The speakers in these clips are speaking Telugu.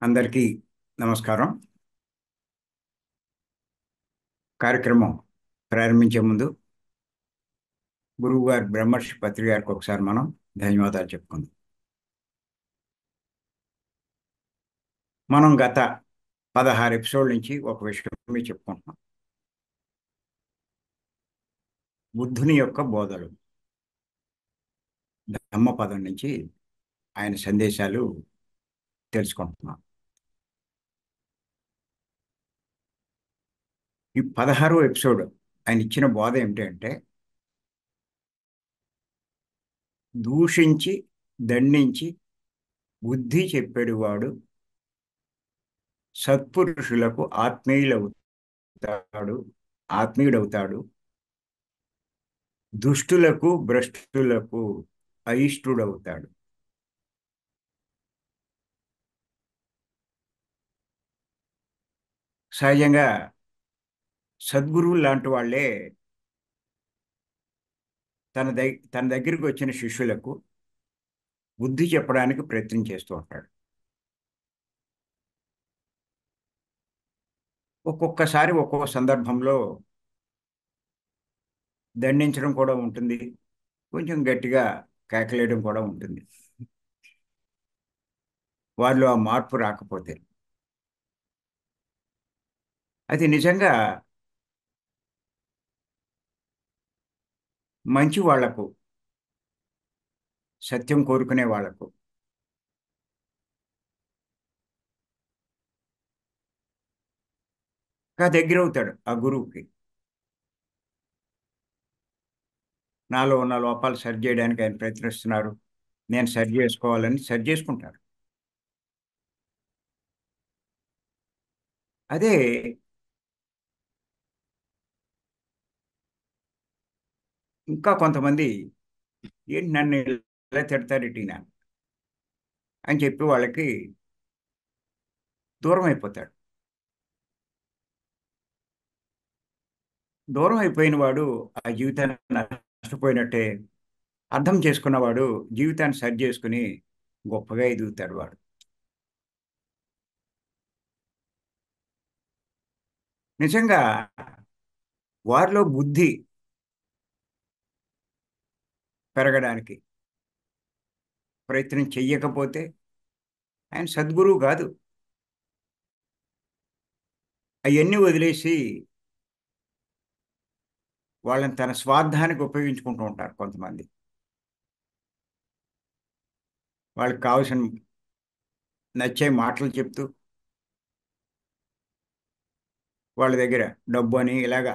అందరికీ నమస్కారం. కార్యక్రమం ప్రారంభించే ముందు గురువు గారు బ్రహ్మర్షి పత్రి గారికి ఒకసారి మనం ధన్యవాదాలు చెప్పుకుందాం. మనం గత 16 ఎపిసోడ్ నుంచి ఒక విషయం మీద చెప్పుకుంటున్నాం. బుద్ధుని యొక్క బోధలు, ధమ్మపదం నుంచి ఆయన సందేశాలు తెలుసుకుంటున్నాం. ఈ 16వ ఎపిసోడ్ ఆయన ఇచ్చిన బోధ ఏమిటంటే, దూషించి దండించి బుద్ధి చెప్పేవాడు సత్పురుషులకు ఆత్మీయుడవుతాడు. దుష్టులకు భ్రష్టులకు అయిష్టుడవుతాడు. సహజంగా సద్గురువు లాంటి వాళ్ళే తన దగ్గరికి వచ్చిన శిష్యులకు బుద్ధి చెప్పడానికి ప్రయత్నం చేస్తూ ఉంటాడు. ఒక్కొక్కసారి ఒక్కొక్క సందర్భంలో దండించడం కూడా ఉంటుంది, కొంచెం గట్టిగా కేకలేయడం కూడా ఉంటుంది. వారిలో ఆ మార్పు రాకపోతే అది నిజంగా మంచి వాళ్లకు, సత్యం కోరుకునే వాళ్లకు దగ్గరవుతాడు. ఆ గురువుకి నాలో ఉన్న లోపాలు సరి చేయడానికి ఆయన ప్రయత్నిస్తున్నారు, నేను సరి చేసుకోవాలని సరి చేసుకుంటారు. అదే ఇంకా కొంతమంది ఏంటి నన్ను ఇలా తిడతారేంటి అని చెప్పి వాళ్ళకి దూరం అయిపోతాడు. దూరం అయిపోయిన వాడు ఆ జీవితాన్ని నష్టపోయినట్టే. అర్థం చేసుకున్నవాడు జీవితాన్ని సరి చేసుకుని గొప్పగా ఎదుగుతాడు. వాడు నిజంగా వారిలో బుద్ధి పెరగడానికి ప్రయత్నం చెయ్యకపోతే ఆయన సద్గురువు కాదు. అవన్నీ వదిలేసి వాళ్ళని తన స్వార్థానికి ఉపయోగించుకుంటూ ఉంటారు కొంతమంది. వాళ్ళకి కావాల్సిన నచ్చే మాటలు చెప్తూ వాళ్ళ దగ్గర డబ్బు అని ఇలాగా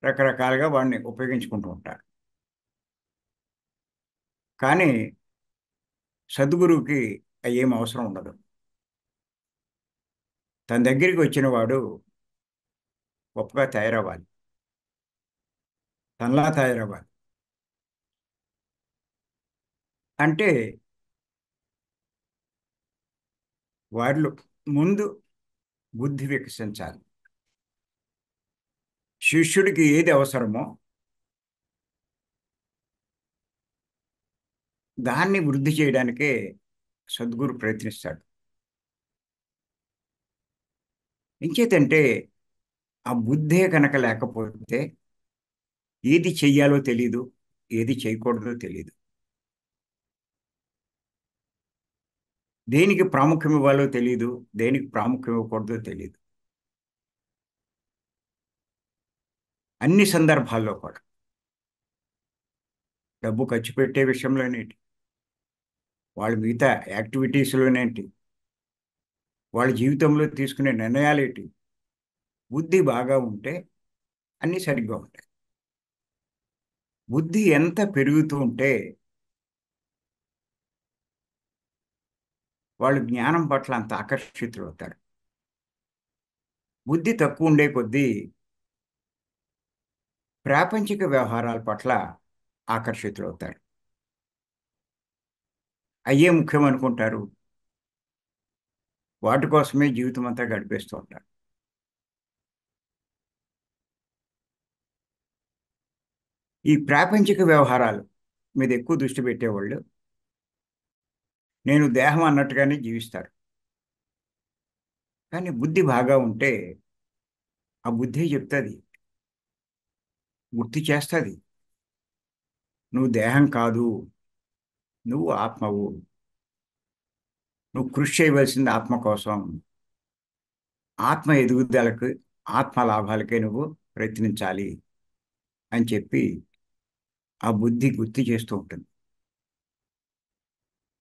రకరకాలుగా వాడిని ఉపయోగించుకుంటూ ఉంటారు. కానీ సద్గురువుకి ఏం అవసరం ఉండదు. తన దగ్గరికి వచ్చిన వాడు గొప్పగా తయారవ్వాలి, తనలా తయారవ్వాలి. అంటే వారిలో ముందు బుద్ధి వికసించాలి. శిష్యుడికి ఏది అవసరమో దాన్ని వృద్ధి చేయడానికే సద్గురు ప్రయత్నిస్తాడు. ఇంకేతంటే ఆ బుద్ధే కనుక లేకపోతే ఏది చెయ్యాలో తెలీదు, ఏది చేయకూడదో తెలీదు, దేనికి ప్రాముఖ్యం ఇవ్వాలో తెలీదు, దేనికి ప్రాముఖ్యం ఇవ్వకూడదో తెలీదు. అన్ని సందర్భాల్లో కూడా డబ్బు ఖర్చు పెట్టే విషయంలోనేంటి, వాళ్ళ మిగతా యాక్టివిటీస్లోనేంటి, వాళ్ళ జీవితంలో తీసుకునే నిర్ణయాలేంటి, బుద్ధి బాగా ఉంటే అన్నీ సరిగ్గా ఉంటాయి. బుద్ధి ఎంత పెరుగుతూ ఉంటే వాళ్ళు జ్ఞానం పట్ల అంత ఆకర్షితులు అవుతారు. బుద్ధి తక్కువ ఉండే కొద్దీ ప్రాపంచిక వ్యవహారాల పట్ల ఆకర్షితులు అవుతారు. అయ్యే ముఖ్యం అనుకుంటారు, వాటి కోసమే జీవితం అంతా గడిపేస్తూ ఉంటారు. ఈ ప్రాపంచిక వ్యవహారాలు మీద ఎక్కువ దృష్టి పెట్టేవాళ్ళు నేను దేహం అన్నట్టుగానే జీవిస్తారు. కానీ బుద్ధి బాగా ఉంటే ఆ బుద్ధి చెప్తుంది, గుర్తు చేస్తుంది. నువ్వు దేహం కాదు, నువ్వు ఆత్మవు. నువ్వు కృషి చేయవలసింది ఆత్మ కోసం. ఆత్మ ఎదుగుదలకు, ఆత్మ లాభాలకే నువ్వు ప్రయత్నించాలి అని చెప్పి ఆ బుద్ధి గుర్తు చేస్తూ ఉంటుంది.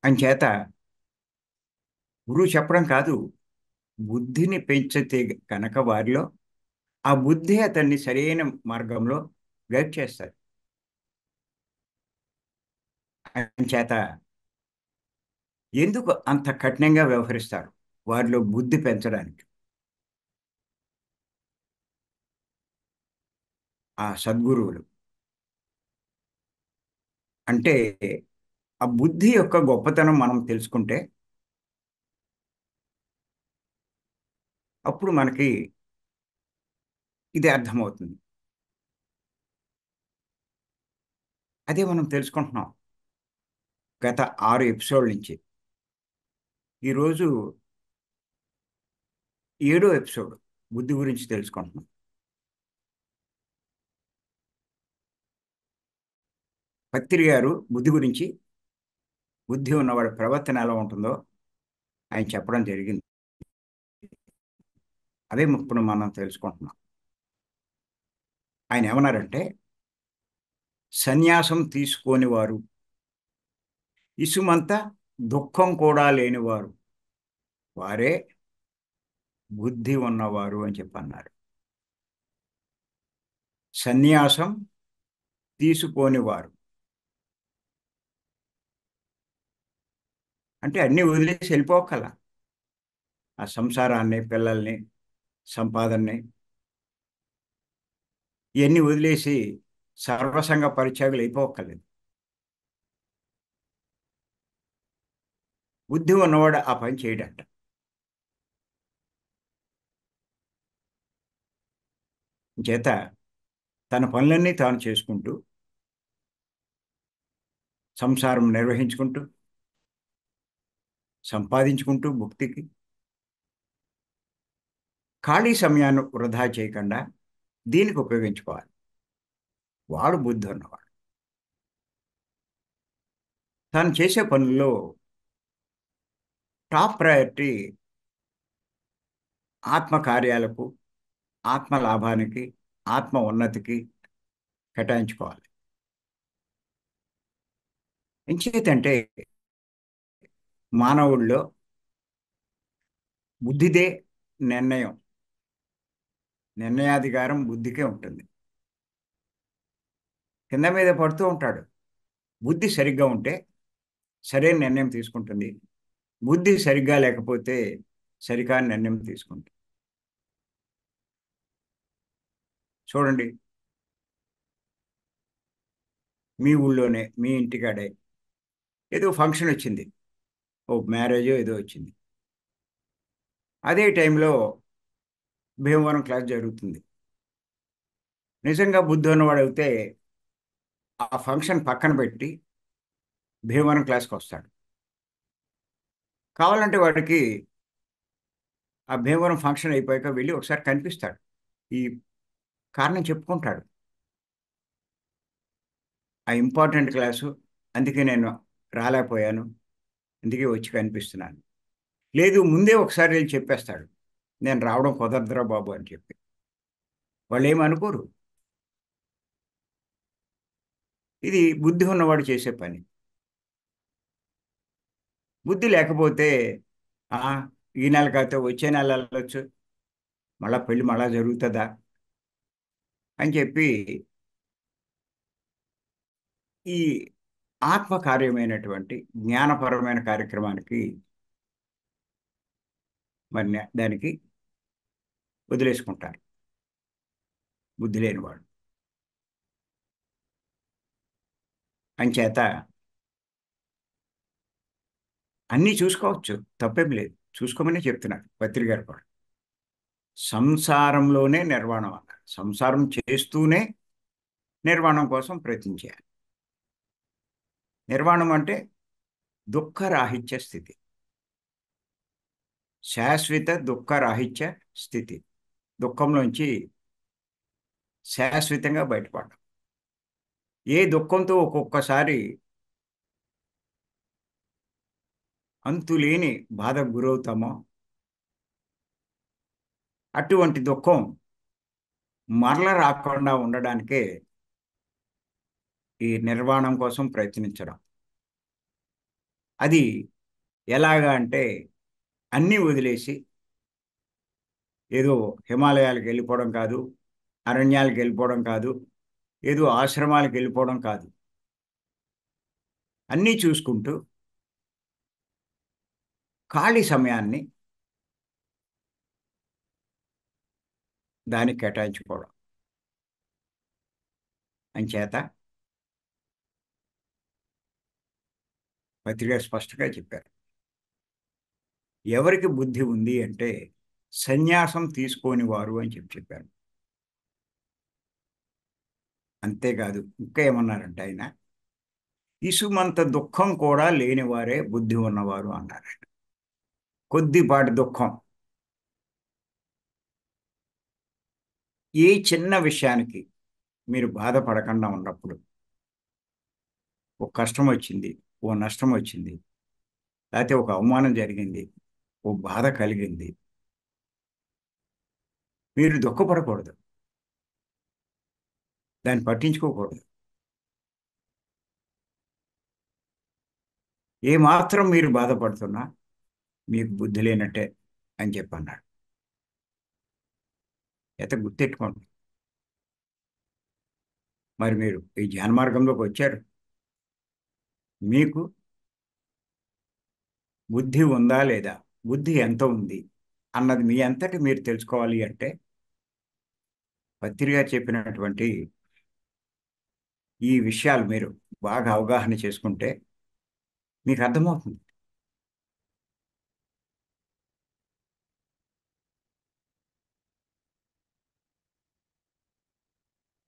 అంచేత గురువు చెప్పడం కాదు, బుద్ధిని పెంచితే కనుక వారిలో ఆ బుద్ధి అతన్ని సరైన మార్గంలో గైడ్ చేస్తారు. అంచేత ఎందుకు అంత కఠినంగా వ్యవహరిస్తారు వారిలో బుద్ధి పెంచడానికి? ఆ సద్గురువులు అంటే ఆ బుద్ధి యొక్క గొప్పతనం మనం తెలుసుకుంటే అప్పుడు మనకి ఇది అర్థమవుతుంది. అదే మనం తెలుసుకుంటున్నాం గత 6 ఎపిసోడ్ల నుంచి. ఈరోజు 7వ ఎపిసోడ్ బుద్ధి గురించి తెలుసుకుంటున్నాం. పత్రి గారు బుద్ధి గురించి, బుద్ధి ఉన్నవాడి ప్రవర్తన ఎలా ఉంటుందో ఆయన చెప్పడం జరిగింది. అదే ఇప్పుడు మనం తెలుసుకుంటున్నాం. ఆయన ఏమన్నారంటే, సన్యాసం తీసుకోని వారు, ఇసుమంత దుఃఖం కూడా లేనివారు, వారే బుద్ధి ఉన్నవారు అని చెప్పన్నారు. సన్యాసం తీసుకోని వారు అంటే అన్నీ వదిలేసి వెళ్ళిపోకల, ఆ సంసారాన్ని, పిల్లల్ని, సంపాదనని ఇవన్నీ వదిలేసి సర్వసంగ పరిత్యాగులు అయిపోక్కర్లేదు. బుద్ధి ఉన్నవాడు ఆ పని చేయడంట. చేత తన పనులన్నీ తాను చేసుకుంటూ, సంసారం నిర్వహించుకుంటూ, సంపాదించుకుంటూ భుక్తికి ఖాళీ సమయాన్ని వృధా చేయకుండా దీనికి ఉపయోగించుకోవాలి. వాడు బుద్ధి ఉన్నవాడు. తాను చేసే పనుల్లో టాప్ ప్రయారిటీ ఆత్మ కార్యాలకు, ఆత్మ లాభానికి, ఆత్మ ఉన్నతికి కేటాయించుకోవాలి. ఎంచేతంటే మానవుల్లో బుద్ధిదే నిర్ణయం, నిర్ణయాధికారం బుద్ధికే ఉంటుంది. కింద మీద పడుతూ ఉంటాడు. బుద్ధి సరిగ్గా ఉంటే సరైన నిర్ణయం తీసుకుంటుంది. బుద్ధి సరిగ్గా లేకపోతే సరికాని నిర్ణయం తీసుకుంటుంది. చూడండి, మీ ఊళ్ళోనే, మీ ఇంటికాడే ఏదో ఫంక్షన్ వచ్చింది, ఓ మ్యారేజో ఏదో వచ్చింది. అదే టైంలో భీమవరం క్లాస్ జరుగుతుంది. నిజంగా బుద్ధి ఉన్నవాడు అయితే ఆ ఫంక్షన్ పక్కన పెట్టి భీమవరం క్లాస్కి వస్తాడు. కావాలంటే వాడికి ఆ భీమవరం ఫంక్షన్ అయిపోయాక వెళ్ళి ఒకసారి కనిపిస్తాడు, ఈ కారణం చెప్పుకుంటాడు. ఆ ఇంపార్టెంట్ క్లాసు, అందుకే నేను రాలేకపోయాను, అందుకే వచ్చి కనిపిస్తున్నాను. లేదు, ముందే ఒకసారి వెళ్ళి చెప్పేస్తాడు, నేను రావడం కుదరదురా బాబు అని చెప్పి. వాళ్ళు ఏమనుకోరు. ఇది బుద్ధి ఉన్నవాడు చేసే పని. బుద్ధి లేకపోతే ఆ ఈ నెల కాకపోతే వచ్చే నెల వెళ్ళొచ్చు, మళ్ళా పెళ్ళి మళ్ళా జరుగుతుందా అని చెప్పి ఈ ఆత్మకార్యమైనటువంటి జ్ఞానపరమైన కార్యక్రమానికి మరి దానికి వదిలేసుకుంటారు బుద్ధి లేనివాడు. అంచేత అన్నీ చూసుకోవచ్చు, తప్పేం లేదు, చూసుకోమని చెప్తున్నారు పత్రిక గారు కూడా. సంసారంలోనే నిర్వాణం అన్నారు. సంసారం చేస్తూనే నిర్వాణం కోసం ప్రయత్నించాలి. నిర్వాణం అంటే దుఃఖరాహిత్య స్థితి, శాశ్వత దుఃఖరాహిత్య స్థితి. దుఃఖంలోంచి శాశ్వతంగా బయటపడడం. ఏ దుఃఖంతో ఒక్కొక్కసారి అంతులేని బాధకు గురవుతామో అటువంటి దుఃఖం మరల రాకుండా ఉండడానికే ఈ నిర్వాణం కోసం ప్రయత్నించడం. అది ఎలాగా అంటే అన్నీ వదిలేసి ఏదో హిమాలయాలకు వెళ్ళిపోవడం కాదు, అరణ్యాలకు వెళ్ళిపోవడం కాదు, ఏదో ఆశ్రమాలకు వెళ్ళిపోవడం కాదు. అన్నీ చూసుకుంటూ ఖాళీ సమయాన్ని దానికి కేటాయించుకోవడం. అంచేత పత్రిక స్పష్టంగా చెప్పారు, ఎవరికి బుద్ధి ఉంది అంటే సన్యాసం తీసుకోని వారు అని చెప్పారు. అంతేకాదు ఇంకా ఏమన్నారంటే ఆయన, ఇసుమంత దుఃఖం కూడా లేనివారే బుద్ధి ఉన్నవారు అన్నారు. కొద్దిపాటి దుఃఖం, ఏ చిన్న విషయానికి మీరు బాధపడకుండా ఉన్నప్పుడు, ఒక కష్టం వచ్చింది, ఓ నష్టం వచ్చింది, లేకపోతే ఒక అవమానం జరిగింది, ఓ బాధ కలిగింది, మీరు దుఃఖపడకూడదు, దాన్ని పట్టించుకోకూడదు. ఏమాత్రం మీరు బాధపడుతున్నా మీకు బుద్ధి లేనట్టే అని చెప్పన్నాడు. అయితే గుర్తెట్టుకోండి, మరి మీరు ఈ ధ్యాన మార్గంలోకి వచ్చారు, మీకు బుద్ధి ఉందా లేదా, బుద్ధి ఎంత ఉంది అన్నది మీ అంతటి మీరు తెలుసుకోవాలి అంటే పత్రిక చెప్పినటువంటి ఈ విషయాలు మీరు బాగా అవగాహన చేసుకుంటే మీకు అర్థమవుతుంది.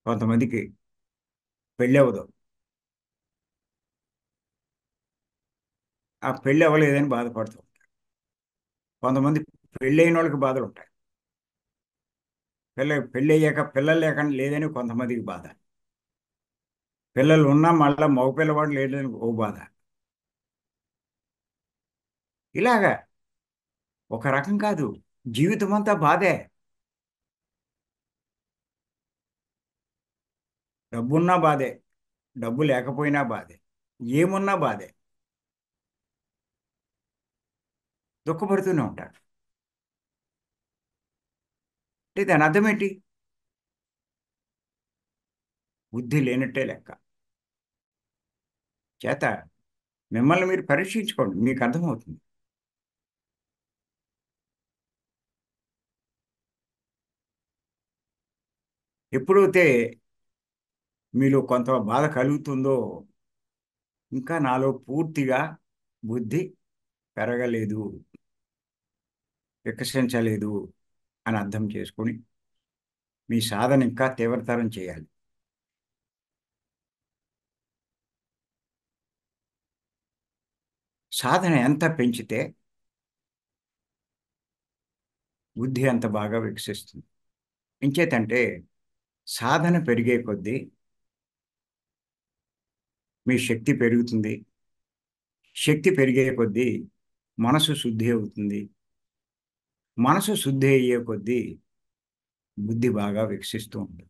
కొంతమందికి పెళ్ళి అవ్వదు, ఆ పెళ్ళి అవ్వలేదని బాధపడుతూ ఉంటారు. కొంతమంది పెళ్ళైన వాళ్ళకి బాధలు ఉంటాయి, పెళ్ళి అయ్యాక పిల్లలు లేకుండా లేదని కొంతమందికి బాధ, పిల్లలు ఉన్నా మళ్ళీ మగ పిల్లవాడు లేదని ఓ బాధ. ఇలాగా ఒక రకం కాదు, జీవితం అంతా బాధే. డబ్బున్నా బాధే, డబ్బు లేకపోయినా బాధే, ఏమున్నా బాధే, దుఃఖపడుతూనే ఉంటాడు. అంటే దాని అర్థం ఏంటి? బుద్ధి లేనట్టే లెక్క. చేత మిమ్మల్ని మీరు పరీక్షించుకోండి, మీకు అర్థమవుతుంది. ఎప్పుడైతే మీలో కొంత బాధ కలుగుతుందో ఇంకా నాలో పూర్తిగా బుద్ధి పెరగలేదు, వికసించలేదు అని అర్థం చేసుకొని మీ సాధన ఇంకా తీవ్రతరం చేయాలి. సాధన ఎంత పెంచితే బుద్ధి అంత బాగా వికసిస్తుంది. ఇంచేతంటే సాధన పెరిగే కొద్దీ మీ శక్తి పెరుగుతుంది, శక్తి పెరిగే కొద్దీ మనసు శుద్ధి అవుతుంది, మనసు శుద్ధి అయ్యే కొద్దీ బుద్ధి బాగా వికసిస్తూ ఉంటుంది.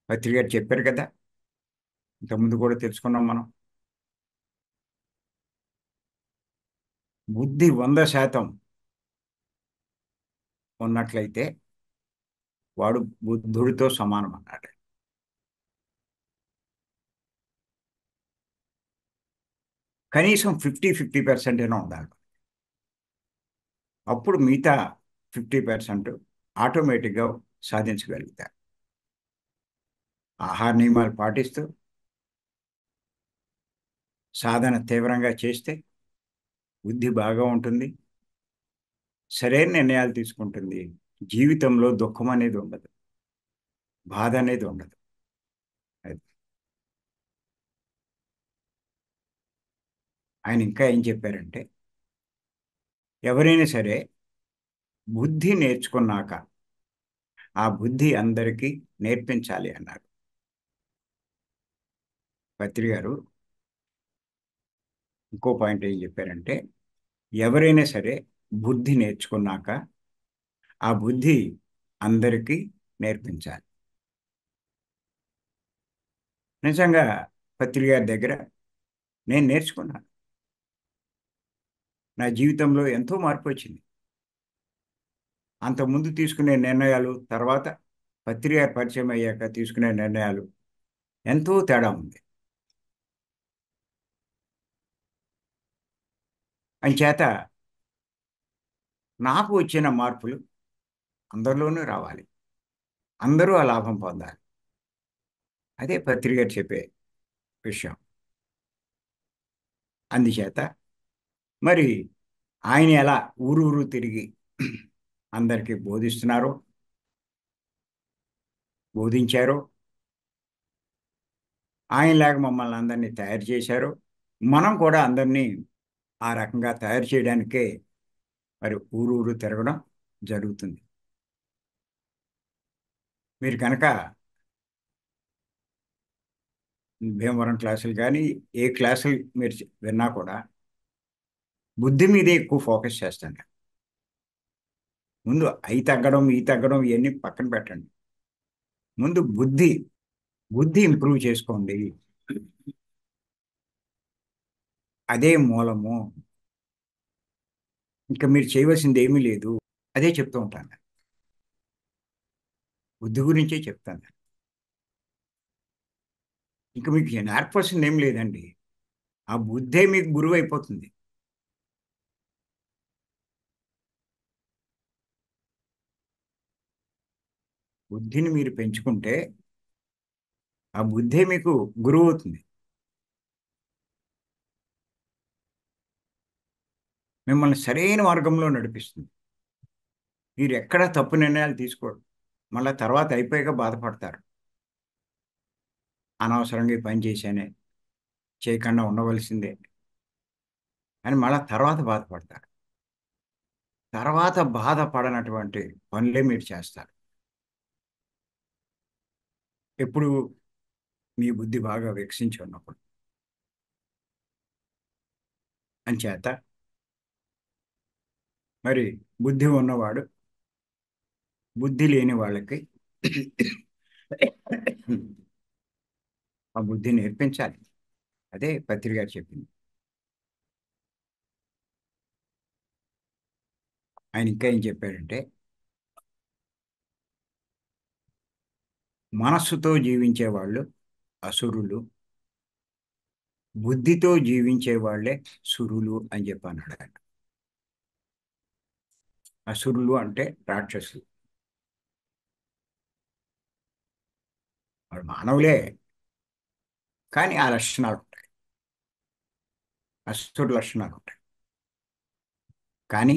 పత్రి గారు చెప్పారు కదా, ఇంతకుముందు కూడా తెలుసుకున్నాం మనం. బుద్ధి 100% ఉన్నట్లయితే వాడు బుద్ధుడితో సమానం అన్నాడు. కనీసం 50% అయినా ఉండాలి. అప్పుడు మిగతా 50% ఆటోమేటిక్గా సాధించగలుగుతారు. ఆహార నియమాలు పాటిస్తూ సాధన తీవ్రంగా చేస్తే బుద్ధి బాగా ఉంటుంది, సరైన నిర్ణయాలు తీసుకుంటుంది, జీవితంలో దుఃఖం అనేది ఉండదు, బాధ అనేది ఉండదు. ఆయన ఇంకా ఏం చెప్పారంటే, ఎవరైనా సరే బుద్ధి నేర్చుకున్నాక ఆ బుద్ధి అందరికీ నేర్పించాలి అన్నారు. పత్రి గారు ఇంకో పాయింట్ ఏం చెప్పారంటే, ఎవరైనా సరే బుద్ధి నేర్చుకున్నాక ఆ బుద్ధి అందరికీ నేర్పించాలి. నిజంగా పత్రి గారి దగ్గర నేను నేర్చుకున్నాను. నా జీవితంలో ఎంతో మార్పు వచ్చింది. అంతకుముందు తీసుకునే నిర్ణయాలు, తర్వాత పత్రి గారి పరిచయం అయ్యాక తీసుకునే నిర్ణయాలు ఎంతో తేడా ఉంది. అంచేత నాకు వచ్చిన మార్పులు అందరిలోనూ రావాలి. అందరూ ఆ లాభం పొందాలి. అదే పత్రి గారు చెప్పే విషయం. అందుచేత మరి ఆయన ఎలా ఊరూరు తిరిగి అందరికీ బోధిస్తున్నారో, బోధించారో, ఆయనలాగా మమ్మల్ని అందరినీ తయారు చేశారో, మనం కూడా అందరినీ ఆ రకంగా తయారు చేయడానికే మరి ఊరూరు తిరగడం జరుగుతుంది. మీరు కనుక భీమవరం క్లాసులు కానీ, ఏ క్లాసులు మీరు విన్నా కూడా బుద్ధి మీదే ఎక్కువ ఫోకస్ చేస్తాను. ముందు అయి తగ్గడం, ఈ తగ్గడం ఇవన్నీ పక్కన పెట్టండి. ముందు బుద్ధి, బుద్ధి ఇంప్రూవ్ చేసుకోండి. అదే మూలము. ఇంకా మీరు చేయవలసింది ఏమీ లేదు. అదే చెప్తూ ఉంటాను. బుద్ధి గురించే చెప్తాను. ఇంకా మీకు నేర్పాల్సింది ఏం లేదండి. ఆ బుద్ధే మీకు గురువు అయిపోతుంది. బుద్ధిని మీరు పెంచుకుంటే ఆ బుద్ధే మీకు గురువు అవుతుంది. మిమ్మల్ని సరైన మార్గంలో నడిపిస్తుంది. మీరు ఎక్కడా తప్పు నిర్ణయాలు తీసుకోరు. మళ్ళా తర్వాత అయిపోయాక బాధపడతారు. అనవసరంగా ఈ పని చేశానే, చేయకుండా ఉండవలసిందే అని మళ్ళా తర్వాత బాధపడతారు. తర్వాత బాధపడనటువంటి పనులే మీరు చేస్తారు. ఎప్పుడు మీ బుద్ధి బాగా వికసించి ఉన్నప్పుడు. అంచేత మరి బుద్ధి ఉన్నవాడు బుద్ధి లేని వాళ్ళకి ఆ బుద్ధి నేర్పించాలి. అదే పత్రి గారు చెప్పింది. ఆయన ఇంకా ఏం చెప్పారంటే, మనస్సుతో జీవించే వాళ్ళు అసురులు, బుద్ధితో జీవించే వాళ్ళే సురులు అని చెప్పి అన్నాడు ఆయన. అసురులు అంటే రాక్షసులు. వాళ్ళు మానవులే, కానీ ఆ లక్షణాలు ఉంటాయి. అసురు లక్షణాలు ఉంటాయి. కానీ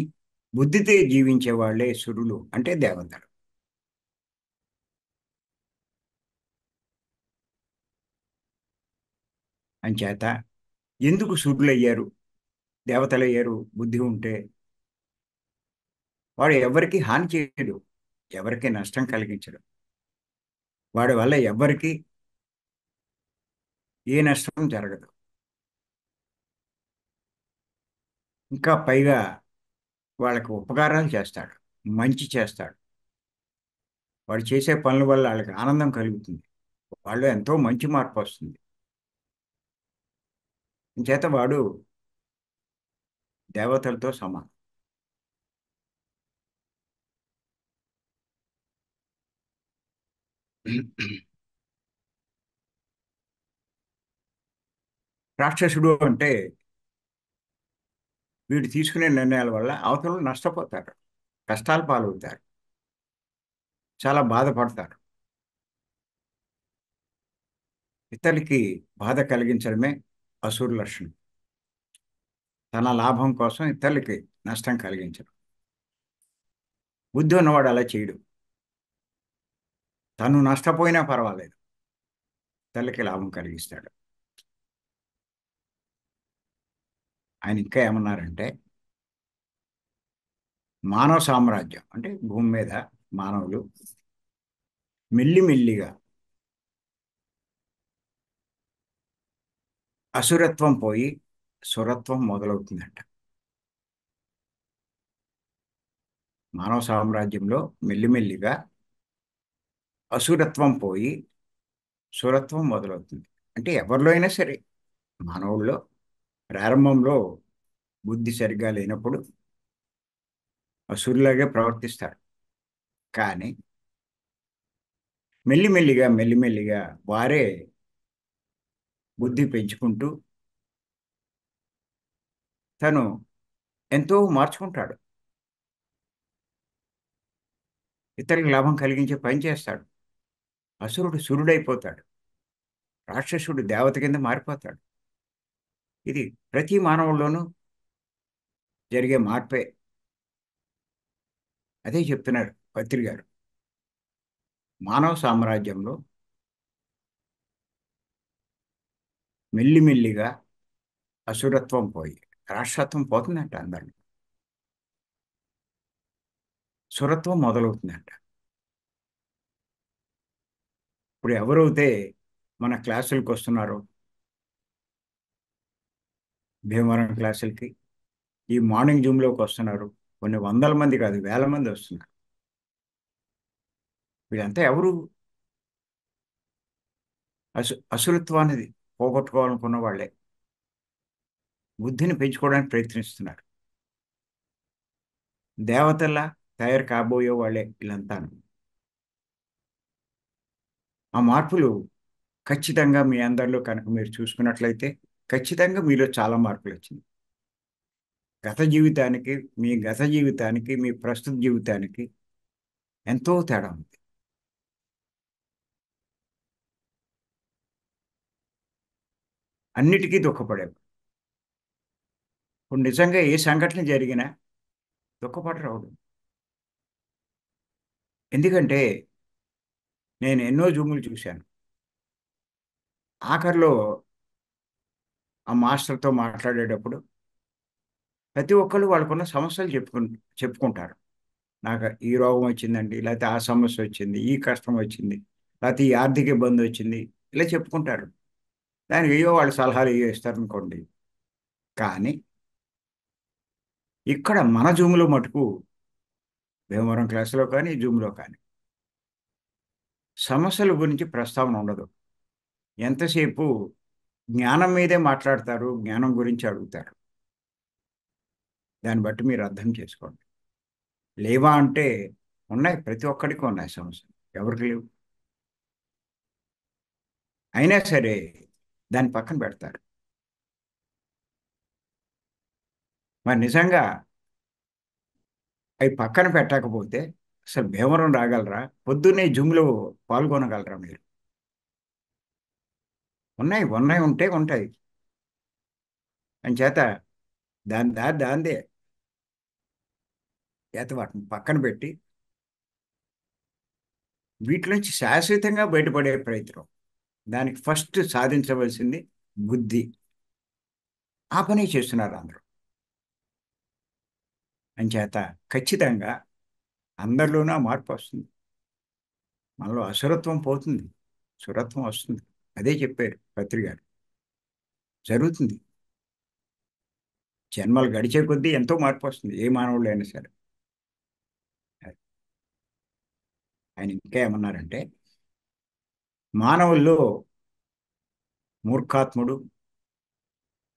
బుద్ధితో జీవించే వాళ్ళే సురులు అంటే దేవతలు. అంచేత ఎందుకు సురులు అయ్యారు, దేవతలు అయ్యారు? బుద్ధి ఉంటే వాడు ఎవరికి హాని చేయడు, ఎవరికి నష్టం కలిగించడు. వాడి వల్ల ఎవరికి ఏ నష్టం జరగదు. ఇంకా పైగా వాళ్ళకి ఉపకారాలు చేస్తాడు, మంచి చేస్తాడు. వాడు చేసే పనుల వల్ల వాళ్ళకి ఆనందం కలుగుతుంది. వాళ్ళు ఎంతో మంచి మార్పు వస్తుంది. చేత వాడు దేవతలతో సమానం. రాక్షసుడు అంటే వీడు తీసుకునే నిర్ణయాల వల్ల అవతల నష్టపోతారు, కష్టాలు పాలవుతారు, చాలా బాధపడతారు. ఇతరులకి బాధ కలిగించడమే అసురు లక్షణం. తన లాభం కోసం ఇతరులకి నష్టం కలిగించడం. బుద్ధి ఉన్నవాడు అలా చేయడు. తను నష్టపోయినా పర్వాలేదు, ఇతరులకి లాభం కలిగిస్తాడు. ఆయన ఇంకా ఏమన్నారంటే, మానవ సామ్రాజ్యం అంటే భూమి మీద మానవులు మెల్లిమెల్లిగా అసురత్వం పోయి సురత్వం మొదలవుతుందంట. మానవ సామ్రాజ్యంలో మెల్లిమెల్లిగా అసురత్వం పోయి సురత్వం మొదలవుతుంది. అంటే ఎవరిలో అయినా సరే, మానవుల్లో ప్రారంభంలో బుద్ధి సరిగ్గా లేనప్పుడు అసురులాగే ప్రవర్తిస్తారు. కానీ మెల్లిమెల్లిగా మెల్లిమెల్లిగా వారే బుద్ధి పెంచుకుంటూ తను ఎంతో మార్చుకుంటాడు. ఇతరులకు లాభం కలిగించే పని చేస్తాడు. అసురుడు సురుడైపోతాడు. రాక్షసుడు దేవత కింద మారిపోతాడు. ఇది ప్రతి మానవుల్లోనూ జరిగే మార్పే. అదే చెప్తున్నారు పత్రి గారు. మానవ సామ్రాజ్యంలో మెల్లిమెల్లిగా అసురత్వం పోయి రాక్షసత్వం పోతుందంట అందరిలో. సురత్వం మొదలవుతుందంట. ఇప్పుడు ఎవరైతే మన క్లాసులకు వస్తున్నారో, భీమవరం క్లాసులకి, ఈ మార్నింగ్ జూమ్లోకి వస్తున్నారు, కొన్ని వందల మంది కాదు వేల మంది వస్తున్నారు. వీళ్ళంతా ఎవరు? అసురత్వాన్ని పోగొట్టుకోవాలనుకున్న వాళ్ళే. బుద్ధిని పెంచుకోవడానికి ప్రయత్నిస్తున్నారు. దేవతల్లా తయారు కాబోయే వాళ్ళే వీళ్ళంతా. ఆ మార్పులు ఖచ్చితంగా మీ అందరిలో కనుక మీరు చూసుకున్నట్లయితే ఖచ్చితంగా మీలో చాలా మార్పులు వచ్చింది. గత జీవితానికి మీ ప్రస్తుత జీవితానికి ఎంతో తేడా ఉంది. అన్నిటికీ దుఃఖపడేవారు. ఇప్పుడు నిజంగా ఏ సంఘటన జరిగినా దుఃఖపడరావడం. ఎందుకంటే నేను ఎన్నో జూములు చూశాను. ఆఖరిలో ఆ మాస్టర్తో మాట్లాడేటప్పుడు ప్రతి ఒక్కళ్ళు వాళ్ళకున్న సమస్యలు చెప్పుకుంటారు. నాకు ఈ రోగం వచ్చిందండి, లేకపోతే ఆ సమస్య వచ్చింది, ఈ కష్టం వచ్చింది, లేకపోతే ఈ ఆర్థిక ఇబ్బంది వచ్చింది, ఇలా చెప్పుకుంటారు. దానికి ఏయో వాళ్ళు సలహాలు ఏయో ఇస్తారనుకోండి. కానీ ఇక్కడ మన జూమ్లో మటుకు, భీమవరం క్లాసులో కానీ జూమ్లో కానీ సమస్యల గురించి ప్రస్తావన ఉండదు. ఎంతసేపు జ్ఞానం మీదే మాట్లాడతారు, జ్ఞానం గురించి అడుగుతారు. దాన్ని బట్టి మీరు అర్థం చేసుకోండి. లేవా అంటే ఉన్నాయి, ప్రతి ఒక్కడికి ఉన్నాయి సమస్యలు. ఎవరికి లేవు? అయినా సరే దాన్ని పక్కన పెడతారు. మరి నిజంగా అవి పక్కన పెట్టకపోతే అసలు భీమవరం రాగలరా? పొద్దున్నే జూమ్లో పాల్గొనగలరా మీరు? ఉన్నాయి, ఉన్నాయి, ఉంటే ఉంటాయి. అని చేత దాని దారి దాందే. చేత వాటిని పక్కన పెట్టి వీటి నుంచి శాశ్వతంగా బయటపడే ప్రయత్నం. దానికి ఫస్ట్ సాధించవలసింది బుద్ధి. ఆ పని చేస్తున్నారు అందరూ. అంచేత ఖచ్చితంగా అందరిలోనూ ఆ మార్పు వస్తుంది. మనలో అసురత్వం పోతుంది, సురత్వం వస్తుంది. అదే చెప్పారు పత్రి గారు. జరుగుతుంది. జన్మలు గడిచే కొద్దీ ఎంతో మార్పు వస్తుంది, ఏ మానవుడు అయినా సరే. ఆయన ఇంకా ఏమన్నారంటే, మానవుల్లో మూర్ఖాత్ముడు,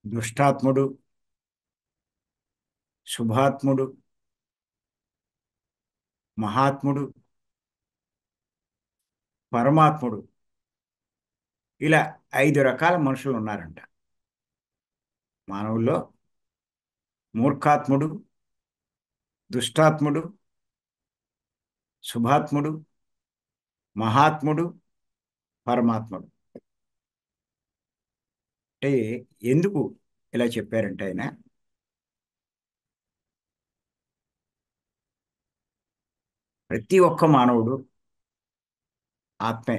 దుష్టాత్ముడు, శుభాత్ముడు, మహాత్ముడు, పరమాత్ముడు, ఇలా 5 రకాల మనుషులు ఉన్నారంట. మానవుల్లో మూర్ఖాత్ముడు, దుష్టాత్ముడు, శుభాత్ముడు, మహాత్ముడు, పరమాత్ముడు. అంటే ఎందుకు ఇలా చెప్పారంటే ఆయన, ప్రతి ఒక్క మానవుడు ఆత్మే.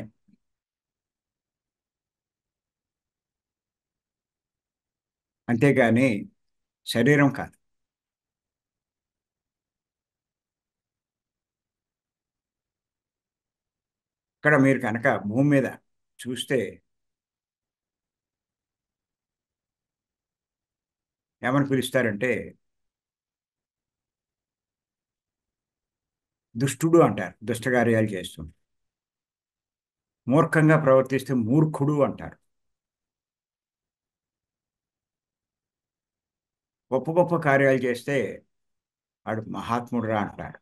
అంతేగాని శరీరం కాదు. ఇక్కడ మీరు కనుక భూమి మీద చూస్తే ఏమని పిలుస్తారంటే దుష్టుడు అంటారు, దుష్టకార్యాలు చేస్తుంది. మూర్ఖంగా ప్రవర్తిస్తే మూర్ఖుడు అంటారు. గొప్ప గొప్ప కార్యాలు చేస్తే వాడు మహాత్ముడురా అంటారు.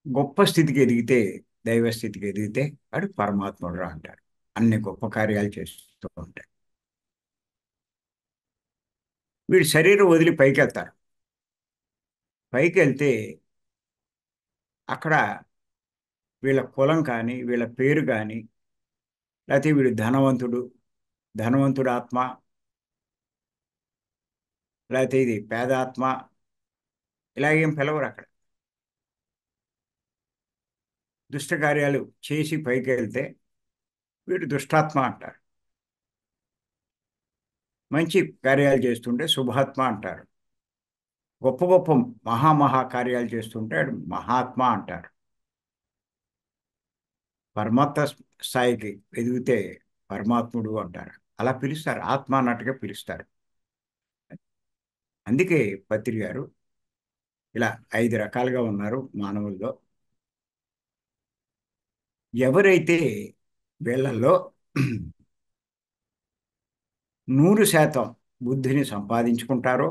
గొప్ప స్థితికి ఎదిగితే, దైవ స్థితికి ఎదిగితే వాడు పరమాత్ముడురా అంటారు. అన్ని గొప్ప కార్యాలు చేస్తూ ఉంటాయి. వీడు శరీరం వదిలి పైకి వెళ్తారు. పైకి వెళ్తే అక్కడ వీళ్ళ కులం కానీ, వీళ్ళ పేరు కానీ, లేకపోతే వీడు ధనవంతుడు, ధనవంతుడు ఆత్మ, లేకపోతే ఇది పేదాత్మ, ఇలాగేం పిలవరు అక్కడ. దుష్ట కార్యాలు చేసి పైకి వెళ్తే వీడు దుష్టాత్మ అంటారు. మంచి కార్యాలు చేస్తుంటే శుభాత్మ అంటారు. గొప్ప గొప్ప మహామహా కార్యాలు చేస్తుంటే వాడు మహాత్మ అంటారు. పరమాత్మ స్థాయికి ఎదిగితే పరమాత్ముడు అంటారు. అలా పిలుస్తారు, ఆత్మ అన్నట్టుగా పిలుస్తారు. అందుకే పత్రి గారు ఇలా 5 రకాలుగా ఉన్నారు మానవుల్లో. ఎవరైతే వీళ్ళల్లో 100% బుద్ధిని సంపాదించుకుంటారో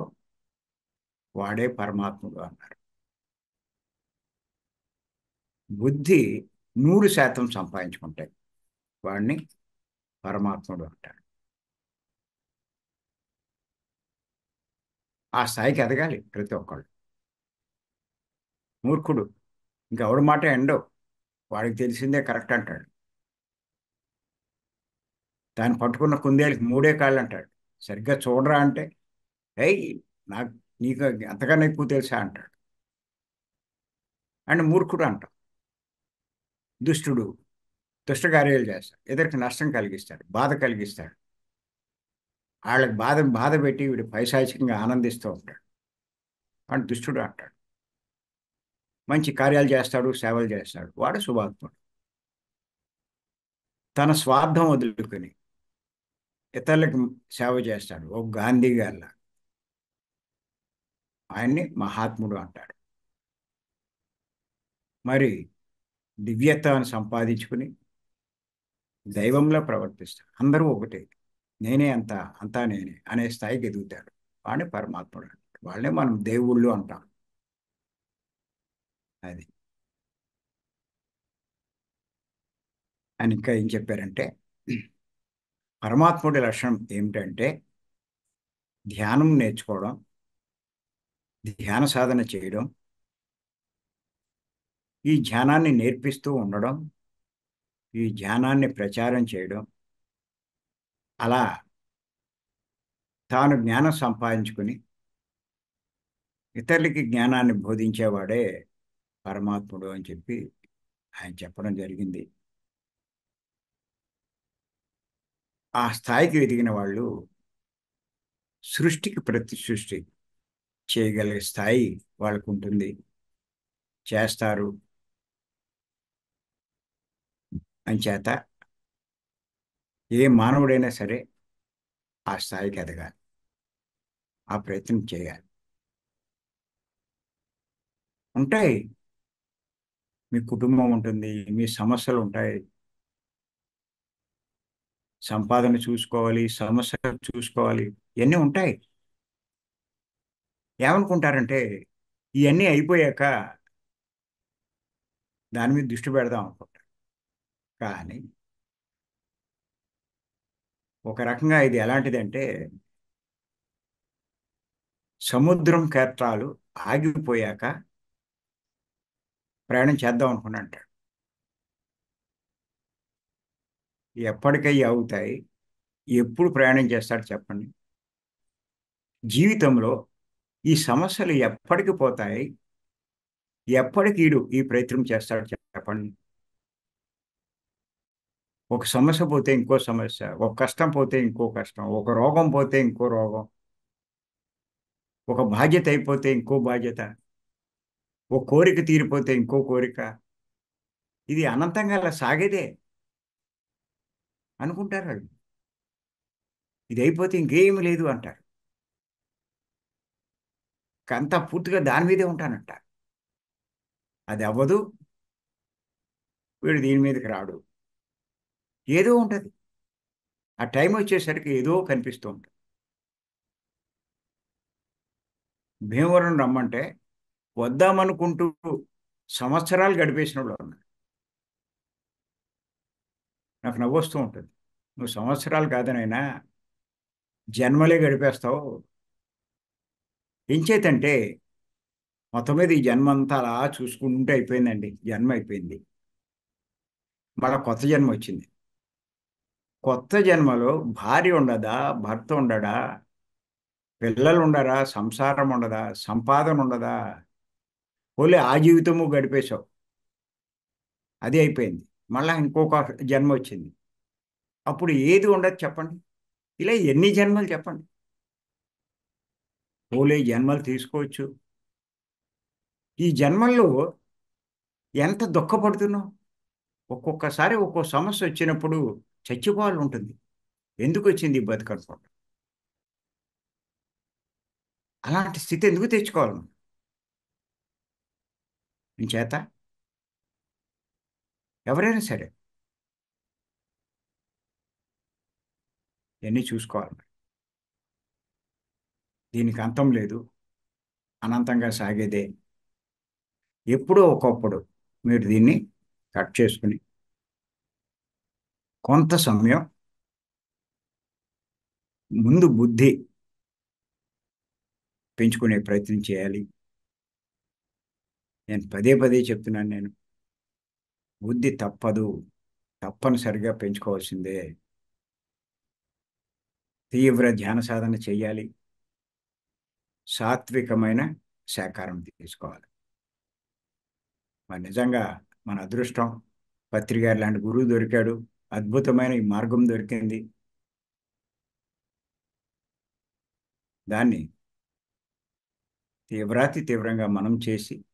వాడే పరమాత్ముడు అన్నారు. బుద్ధి 100% సంపాదించుకుంటాయి, వాడిని పరమాత్ముడు అంటారు. ఆ స్థాయికి ఎదగాలి ప్రతి ఒక్కళ్ళు. మూర్ఖుడు ఇంకెవడి మాట ఎండో, వాడికి తెలిసిందే కరెక్ట్ అంటాడు. దాన్ని పట్టుకున్న కుందేలుకి 3 కాళ్ళు అంటాడు. సరిగ్గా చూడరా అంటే, ఏయ్ నాకు నీకు అంతకన్నా ఎక్కువ తెలుసా అంటాడు. అండ్ మూర్ఖుడు అంటాం. దుష్టుడు దుష్టకార్యాలు చేస్తాడు, ఎదురికి నష్టం కలిగిస్తాడు, బాధ కలిగిస్తాడు. వాళ్ళకి బాధ పెట్టి వీడు పైశాచికంగా ఆనందిస్తూ ఉంటాడు. వాడు దుష్టుడు అంటాడు. మంచి కార్యాలు చేస్తాడు, సేవలు చేస్తాడు, వాడు శుభాత్ముడు. తన స్వార్థం వదులుకొని ఇతరులకు సేవ చేస్తాడు, ఓ గాంధీ గారిలా, ఆయన్ని మహాత్ముడు అంటాడు. మరి దివ్యత్వాన్ని సంపాదించుకుని దైవంలో ప్రవర్తిస్తాడు. అందరూ ఒకటే, నేనే అంతా నేనే అనే స్థాయికి ఎదుగుతాడు, వాడిని పరమాత్ముడు అంటాడు. వాళ్ళనే మనం దేవుళ్ళు అంటాం. అది అని ఇంకా ఏం చెప్పారంటే, పరమాత్ముడి లక్షణం ఏమిటంటే ధ్యానం నేర్చుకోవడం, ధ్యాన సాధన చేయడం, ఈ ధ్యానాన్ని నేర్పిస్తూ ఉండడం, ఈ ధ్యానాన్ని ప్రచారం చేయడం, అలా తాను జ్ఞానం సంపాదించుకుని ఇతరులకి జ్ఞానాన్ని బోధించేవాడే పరమాత్ముడు అని చెప్పి ఆయన చెప్పడం జరిగింది. ఆ స్థాయికి ఎదిగిన వాళ్ళు సృష్టికి ప్రతి సృష్టి చేయగలిగే స్థాయి వాళ్ళకు ఉంటుంది, చేస్తారు. అంచేత ఏ మానవుడైనా సరే ఆ స్థాయికి ఎదగాలి, ఆ ప్రయత్నం చేయాలి. ఉంటాయి, మీ కుటుంబం ఉంటుంది, మీ సమస్యలు ఉంటాయి, సంపాదన చూసుకోవాలి, సమస్యలు చూసుకోవాలి, ఇవన్నీ ఉంటాయి. ఏమనుకుంటారంటే ఇవన్నీ అయిపోయాక దాని మీద దృష్టి పెడదాం అనుకుంటారు. కానీ ఒక రకంగా ఇది ఎలాంటిదంటే సముద్రం కెరటాలు ఆగిపోయాక ప్రయాణం చేద్దాం అనుకుని అంటాడు. ఎప్పటికై ఆగుతాయి, ఎప్పుడు ప్రయాణం చేస్తాడు చెప్పండి. జీవితంలో ఈ సమస్యలు ఎప్పటికి పోతాయి, ఎప్పటికి ఈ ప్రయత్నం చేస్తాడు చెప్పండి. ఒక సమస్య పోతే ఇంకో సమస్య, ఒక కష్టం పోతే ఇంకో కష్టం, ఒక రోగం పోతే ఇంకో రోగం, ఒక బాధ్యత అయిపోతే ఇంకో బాధ్యత, ఒక కోరిక తీరిపోతే ఇంకో కోరిక. ఇది అనంతంగా అలా సాగేదే అనుకుంటారు వాళ్ళు. ఇది అయిపోతే ఇంకేమీ లేదు అంటారు. అంతా పూర్తిగా దాని మీదే ఉంటానంట. అది అవ్వదు, వీడు దీని మీదకి రాడు. ఏదో ఉంటుంది. ఆ టైం వచ్చేసరికి ఏదో కనిపిస్తూ ఉంటుంది. భీమవరం రమ్మంటే వద్దామనుకుంటూ సంవత్సరాలు గడిపేసిన వాళ్ళు ఉన్నారు. నాకు నవ్వొస్తూ ఉంటుంది. నువ్వు సంవత్సరాలు కాదనైనా జన్మలే గడిపేస్తావు. ఎంచేతంటే మొత్తం మీద ఈ జన్మ అంతా అలా చూసుకుంటూ అయిపోయిందండి. జన్మ అయిపోయింది. మళ్ళా కొత్త జన్మ వచ్చింది. కొత్త జన్మలో భార్య ఉండదా, భర్త ఉండడా, పిల్లలు ఉండరా, సంసారం ఉండదా, సంపాదన ఉండదా. పోలే ఆ జీవితము గడిపేశావు. అది అయిపోయింది. మళ్ళా ఇంకొక జన్మ వచ్చింది. అప్పుడు ఏది ఉండదు చెప్పండి. ఇలా ఎన్ని జన్మలు చెప్పండి. పోలే జన్మలు తీసుకోవచ్చు. ఈ జన్మల్లో ఎంత దుఃఖపడుతున్నావు. ఒక్కొక్కసారి ఒక్కో సమస్య వచ్చినప్పుడు చచ్చిపోవాలి ఉంటుంది. ఎందుకు వచ్చింది ఈ బతుకనుకోండి. అలాంటి స్థితి ఎందుకు తెచ్చుకోవాలి మనం? చేత ఎవరైనా సరే ఇవన్నీ చూసుకోవాలి. దీనికి అంతం లేదు. అనంతంగా సాగేదే. ఎప్పుడో ఒకప్పుడు మీరు దీన్ని కట్ చేసుకుని కొంత సమయం ముందు బుద్ధి పెంచుకునే ప్రయత్నం చేయాలి. నేను పదే పదే చెప్తున్నాను. నేను బుద్ధి తప్పదు, తప్పనిసరిగా పెంచుకోవాల్సిందే. తీవ్ర ధ్యాన సాధన చేయాలి. సాత్వికమైన శాకారం తీసుకోవాలి. మరి నిజంగా మన అదృష్టం, పత్రి గారు లాంటి గురువు దొరికాడు. అద్భుతమైన ఈ మార్గం దొరికింది. దాన్ని తీవ్రాతి తీవ్రంగా మనం చేసి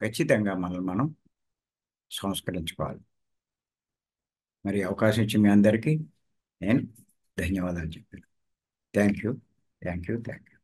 ఖచ్చితంగా మనల్ని మనం సంస్కరించుకోవాలి. మరి అవకాశం ఇచ్చి మీ అందరికీ నేను ధన్యవాదాలు చెప్పాను. Thank you. Thank you. Thank you.